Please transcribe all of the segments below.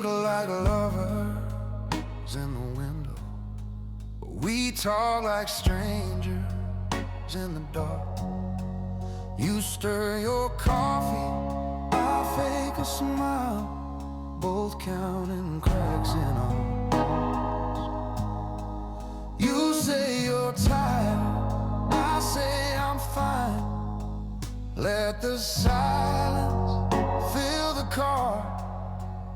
look like lovers in the window. We talk like strangers in the dark. You stir your coffee, I fake a smile, both counting cracks in our hearts. You say you're tired, I say I'm fine. Let the silence fill the car.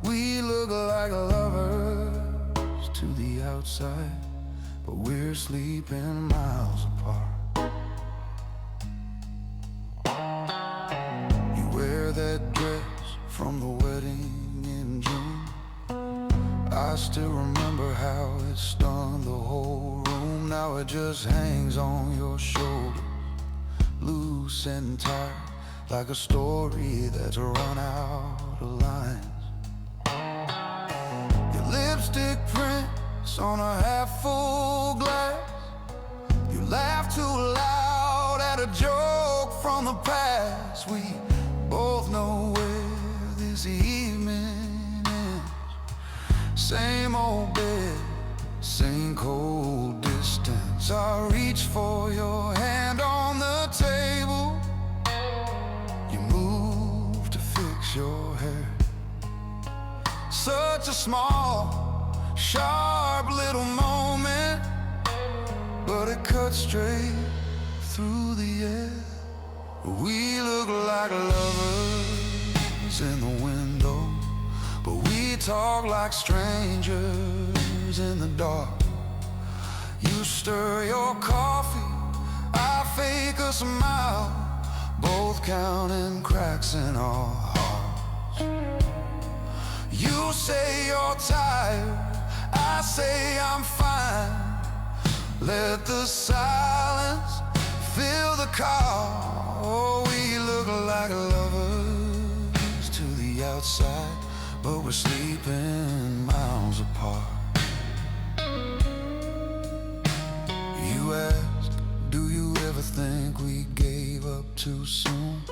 We look like lovers to the outside, but we're sleeping miles apart. You wear that dress from the wedding in June. I still remember how it stunned the whole room. Now it just hangs on your shoulders, loose and tired, like a story that's run out of lines. Your lipstick prints on a half-full glass. You laugh too loud at a joke from the past. We both know where this evening ends. Same old bed, same cold distance. I reach for your hand on the table. You move to fix your hair. Such a small, sharp little moment, but it cuts straight through the air. We look like lovers in the window, but we talk like strangers in the dark. You stir your coffee, I fake a smile, both counting cracks in our hearts. You say you're tired, I say I'm fine. Let the silence fill the car. Oh, we look like lovers to the outside, but we're sleeping miles apart. You asked, do you ever think we gave up too soon?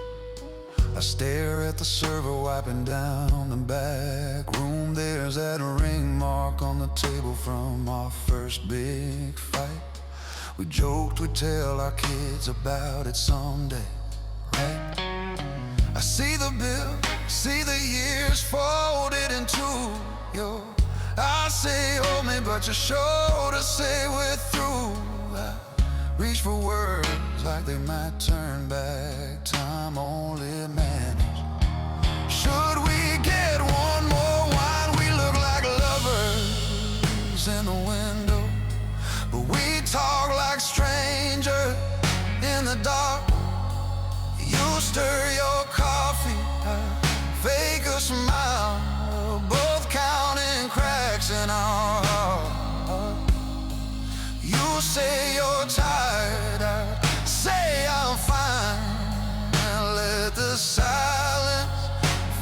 I stare at the server wiping down the back room. There's that ring mark on the table from our first big fight. We joked we'd tell our kids about it someday, right? I see the bill, see the years folded in two. I say hold me, but your shoulders say we're through. I reach for words like they might turn back time, only manage. Should we get one more wine? We look like lovers in the window, but we talk like strangers in the dark. You stir your coffee, I fake a smile, both counting cracks in our heart. You say you're tired, I say I'm fine. And let the silence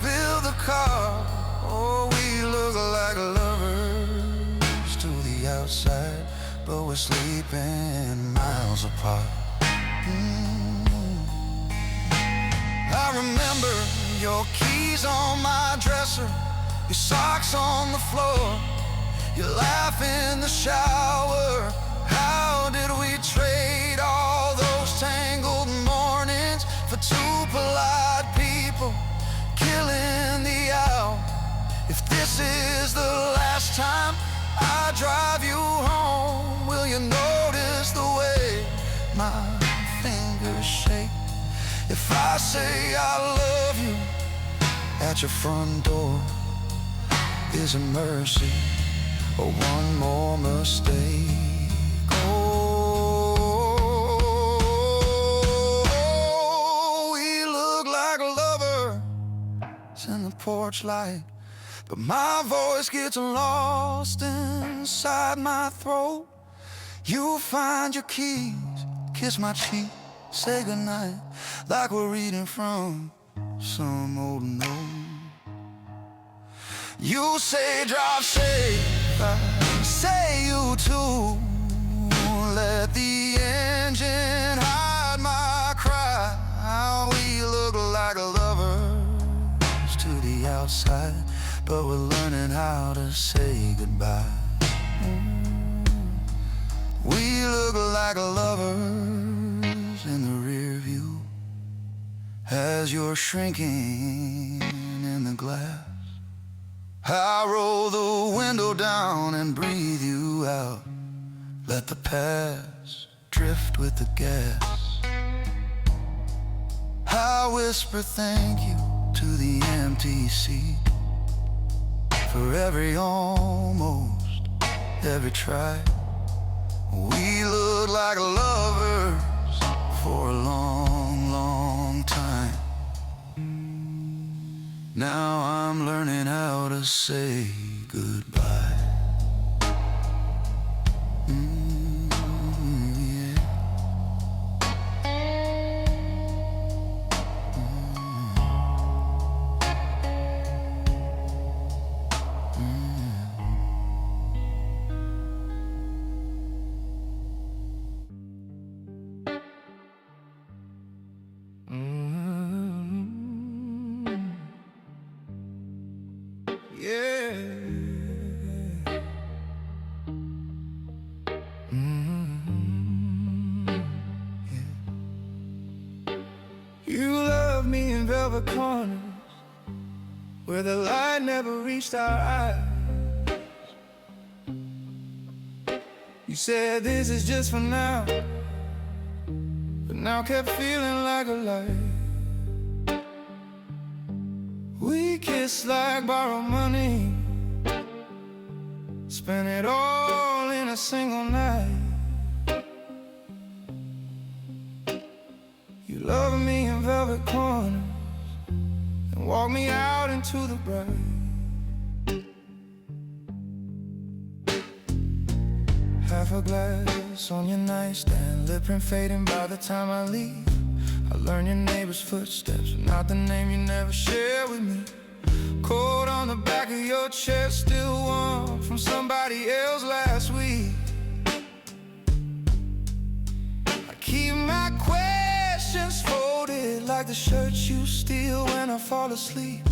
fill the car. Oh, we look like lovers to the outside, but we're sleeping miles apart. I remember your keys on my dresser, your socks on the floor, you laugh in the shower. How did we trade all those tangled mornings for two polite people killing the hour? If this is the last time I drive you home, will you notice the way my fingers shake? If I say I love you at your front door, is it mercy or one more mistake? Oh, we look like lovers in the porch light, but my voice gets lost inside my throat. You find your keys, kiss my cheek, say goodnight, like we're reading from some old note. You say drive safe, I say you too. Let the engine hide my cry. We look like lovers to the outside, but we're learning how to say goodbye. We look like lovers in the rear view as you're shrinking in the glass. I roll the window down and breathe you out. Let the past drift with the gas. I whisper thank you to the empty seat for every almost, every try. We look like lovers for a long, long time. Now I'm learning how to say goodbye. Yeah. You love me in velvet corners where the light never reached our eyes. You said this is just for now, but now kept feeling like a lie. We kissed like borrowed money, spent it all in a single night. You love me in velvet corners and walk me out into the bright. Half a glass on your nightstand, lip print fading by the time I leave. I learn your neighbor's footsteps, but not the name you never shared with me. Cold on the back of your chair, still warm from somebody else last week. I keep my questions folded like the shirts you steal when I fall asleep.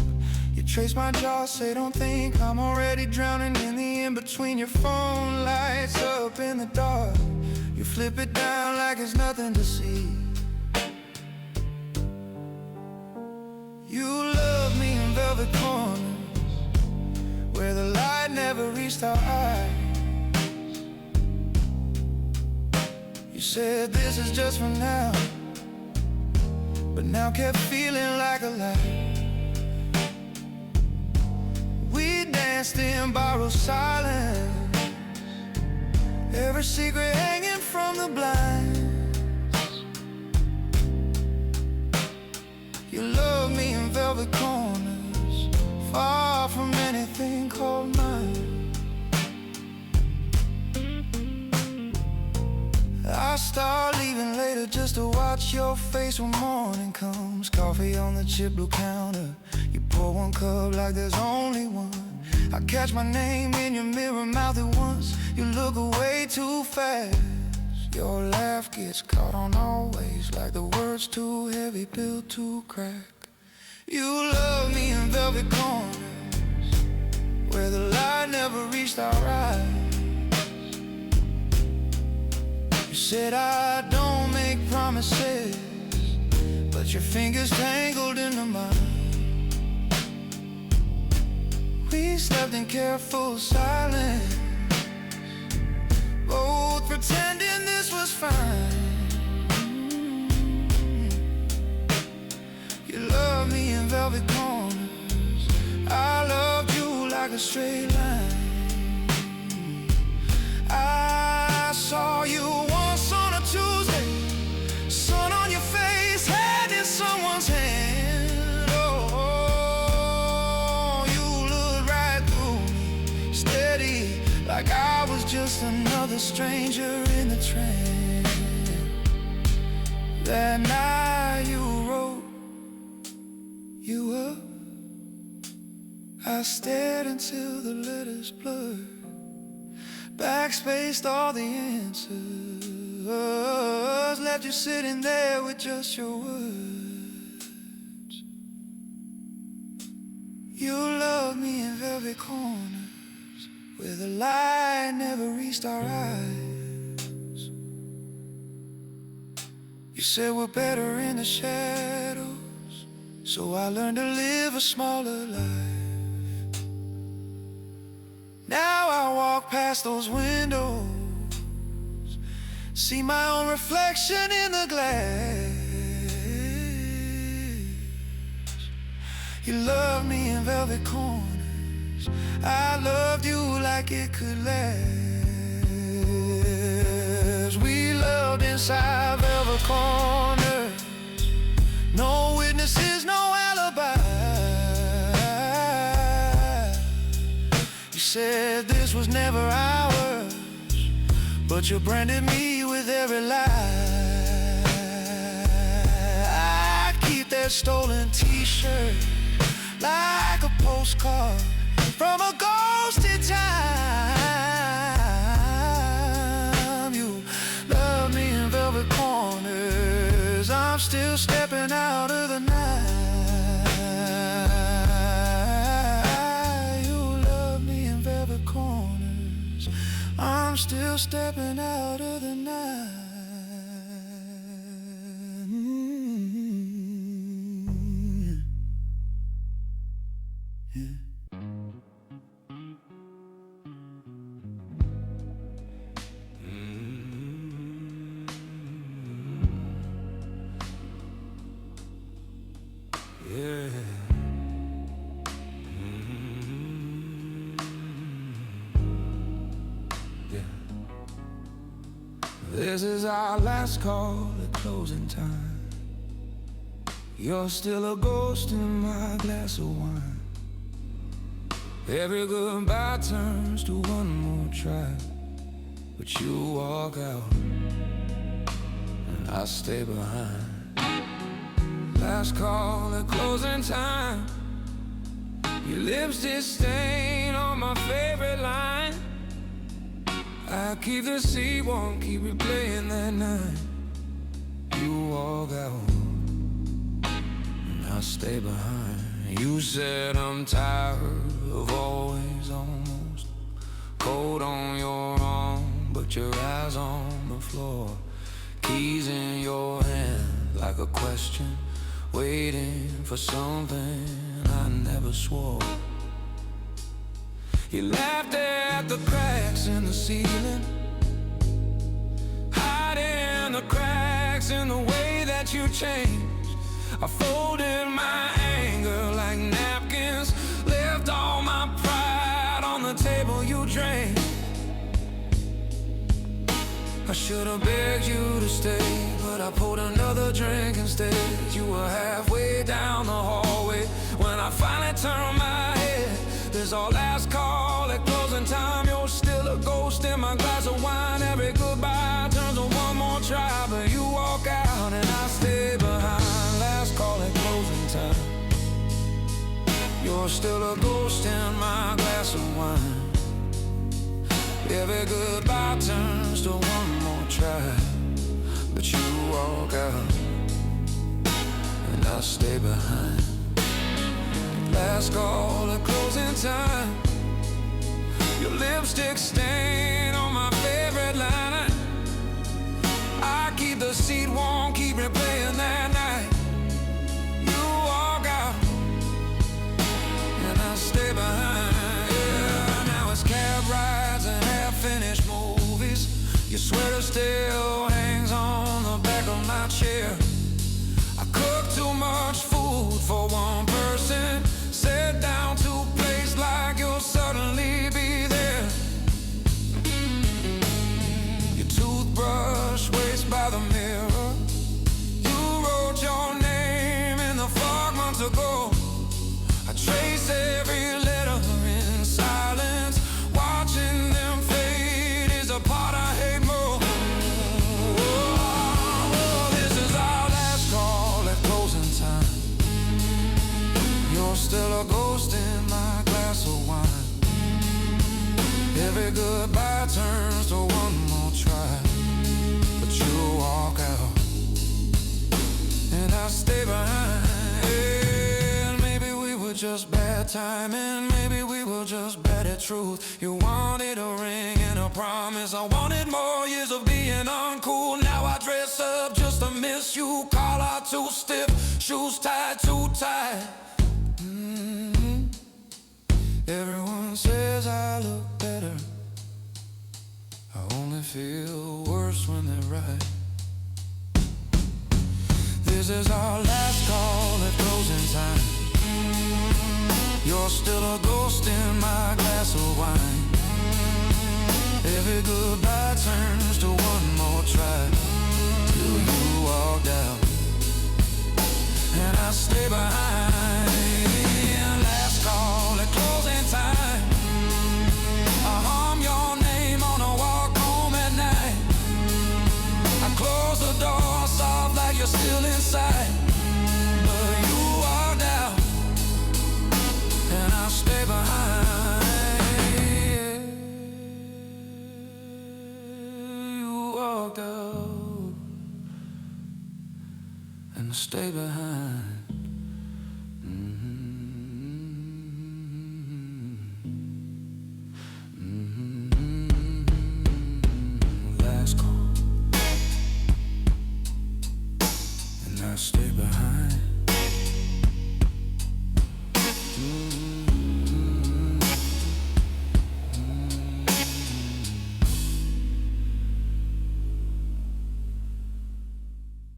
You trace my jaw, say don't think I'm already drowning in the in-between. Your phone lights up in the dark, you flip it down like it's nothing to see. You love me in velvet corners where the light never reached our eyes. You said this is just for now, but now kept feeling like a lie. We danced in borrowed silence, every secret hanging from the blinds. You love me in velvet corners, far from anything called mine. I start leaving later just to watch your face when morning comes. Coffee on the chip blue counter, you pour one cup like there's only one. I catch my name in your mirror mouth at once, you look away too fast. Your laugh gets caught on always, like the words too heavy, built to crack. You love me in velvet corners where the light never reached our eyes. You said I don't make promises, but your fingers tangled into mine. We slept in careful silence, both pretending this was fine. You love me in velvet corners, I loved you like a straight line. I saw you once on a Tuesday, sun on your face, hand in someone's hand. Oh, you looked right through me, steady, like I was just another stranger in the train. That night you wrote you up, I stared until the letters blurred, backspaced all the answers, left you sitting there with just your words. You love me in velvet corners where the light never reached our eyes. You said we're better in the shadows, so I learned to live a smaller life. Now I walk past those windows, see my own reflection in the glass. You loved me in velvet corners, I loved you like it could last. We loved inside velvet corners, no witnesses, no alibi. You said this was never ours, but you branded me with every lie. I keep that stolen t-shirt like a postcard from a ghosted time. You love me in velvet corners, I'm still stepping out of the night. You love me in velvet corners, I'm still stepping out of the night. This is our last call at closing time. You're still a ghost in my glass of wine. Every goodbye turns to one more try, but you walk out and I stay behind. Last call at closing time. Your lipstick stain on my favorite line. I keep the seat warm, keep replaying that night. You walk out and I stay behind. You said I'm tired of always almost, cold on your arm, but your eyes on the floor. Keys in your hand like a question, waiting for something I never swore. You laughed at the cracks in the ceiling, hiding the cracks in the way that you changed. I folded my anger like napkins, left all my pride on the table you drained. I should've begged you to stay, but I poured another drink instead. You were halfway down the hallway when I finally turned my head. This our last call at closing time. You're still a ghost in my glass of wine. Every goodbye turns to one more try, but you walk out and I stay behind. Last call at closing time. You're still a ghost in my glass of wine. Every goodbye turns to one more try, but you walk out and I stay behind. Last call at closing time. Your lipstick stain on my favorite line. I keep the seat warm, keep replaying that night. You walk out and I stay behind. Yeah, now it's cab rides and half-finished movies. Your sweater still hangs on the back of my chair. I cook too much food for one person, sit down to a place like you'll suddenly be there. Your toothbrush waste by the mirror. You wrote your name in the fog months ago. I trace every letter in silence. Watching them fade is a part I hate more. This is our last call at closing time. You're still a ghost in my glass of wine. Every goodbye turns to one more try, but you walk out and I stay behind. And maybe we were just bad timing, maybe we were were just bad at truth. You wanted a ring and a promise. I wanted more years of being uncool. Now I dress up just to miss you. Collar too stiff, shoes tied too tight. Everyone says I look better. I only feel worse when they're right. This is our last call at closing time. You're still a ghost in my glass of wine. Every goodbye turns to one more try, till you walked out and I stay behind. Last call at closing time. I hum your name on a walk home at night. I close the door soft like you're still inside, but you walked out and I'll stay behind. You walked out and I'll stay behind.